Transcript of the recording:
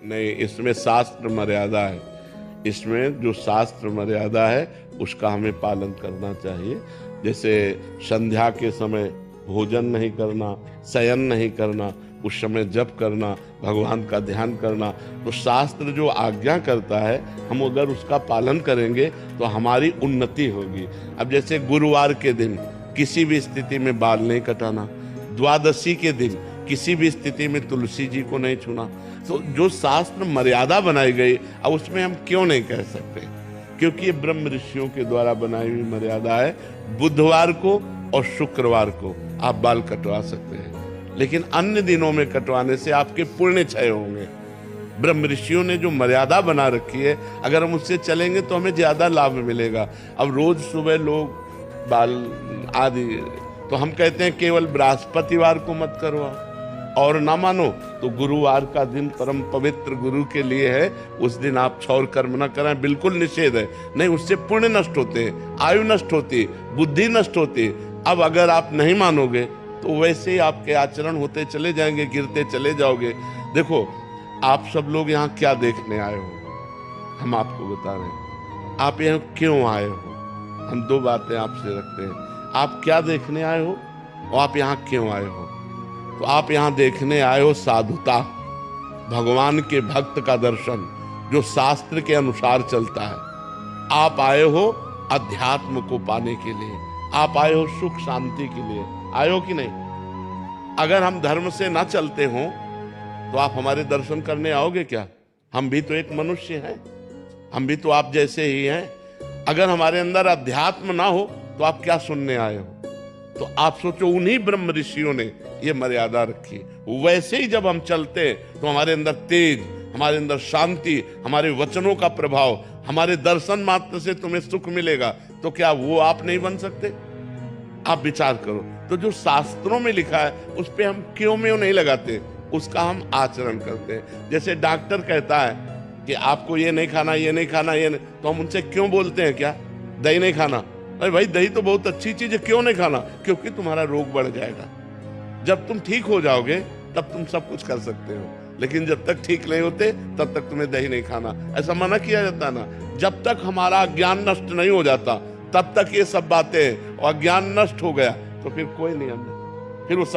नहीं, इसमें शास्त्र मर्यादा है। इसमें जो शास्त्र मर्यादा है उसका हमें पालन करना चाहिए। जैसे संध्या के समय भोजन नहीं करना, शयन नहीं करना, उस समय जप करना, भगवान का ध्यान करना, तो शास्त्र जो आज्ञा करता है हम अगर उसका पालन करेंगे तो हमारी उन्नति होगी। अब जैसे गुरुवार के दिन किसी भी स्थिति में बाल नहीं कटाना, द्वादशी के दिन किसी भी स्थिति में तुलसी जी को नहीं छूना, तो जो शास्त्र मर्यादा बनाई गई अब उसमें हम क्यों नहीं कह सकते, क्योंकि ये ब्रह्म ऋषियों के द्वारा बनाई हुई मर्यादा है। बुधवार को और शुक्रवार को आप बाल कटवा सकते हैं, लेकिन अन्य दिनों में कटवाने से आपके पुण्य क्षय होंगे। ब्रह्म ऋषियों ने जो मर्यादा बना रखी है, अगर हम उससे चलेंगे तो हमें ज्यादा लाभ मिलेगा। अब रोज सुबह लोग बाल आदि, तो हम कहते हैं केवल बृहस्पतिवार को मत करवाओ, और ना मानो तो गुरुवार का दिन परम पवित्र गुरु के लिए है, उस दिन आप क्षौर कर्म न करें, बिल्कुल निषेध है। नहीं, उससे पुण्य नष्ट होते हैं, आयु नष्ट होती, बुद्धि नष्ट होती। अब अगर आप नहीं मानोगे तो वैसे ही आपके आचरण होते चले जाएंगे, गिरते चले जाओगे। देखो, आप सब लोग यहाँ क्या देखने आए हो, हम आपको बता रहे हैं। आप यहाँ क्यों आए हो, हम दो बातें आपसे रखते हैं। आप क्या देखने आए हो और आप यहाँ क्यों आए हो। तो आप यहाँ देखने आए हो साधुता, भगवान के भक्त का दर्शन जो शास्त्र के अनुसार चलता है। आप आए हो अध्यात्म को पाने के लिए, आप आए हो सुख शांति के लिए, आए हो कि नहीं। अगर हम धर्म से ना चलते हो तो आप हमारे दर्शन करने आओगे क्या। हम भी तो एक मनुष्य हैं, हम भी तो आप जैसे ही हैं। अगर हमारे अंदर अध्यात्म ना हो तो आप क्या सुनने आए हो। तो आप सोचो, उन्हीं ब्रह्म ऋषियों ने ये मर्यादा रखी। वैसे ही जब हम चलते तो हमारे अंदर तेज, हमारे अंदर शांति, हमारे वचनों का प्रभाव, हमारे दर्शन मात्र से तुम्हें सुख मिलेगा। तो क्या वो आप नहीं बन सकते। आप विचार करो, तो जो शास्त्रों में लिखा है उस पे हम क्यों में नहीं लगाते, उसका हम आचरण करते हैं। जैसे डॉक्टर कहता है कि आपको ये नहीं खाना, ये नहीं खाना, ये नहीं, तो हम उनसे क्यों बोलते हैं क्या, दही नहीं खाना। अरे भाई, दही तो बहुत अच्छी चीज है, क्यों नहीं खाना, क्योंकि तुम्हारा रोग बढ़ जाएगा। जब तुम ठीक हो जाओगे तब तुम सब कुछ कर सकते हो, लेकिन जब तक ठीक नहीं होते तब तक तुम्हें दही नहीं खाना, ऐसा मना किया जाता ना। जब तक हमारा ज्ञान नष्ट नहीं हो जाता तब तक ये सब बातें, और ज्ञान नष्ट हो गया तो फिर कोई नहीं, फिर वो सब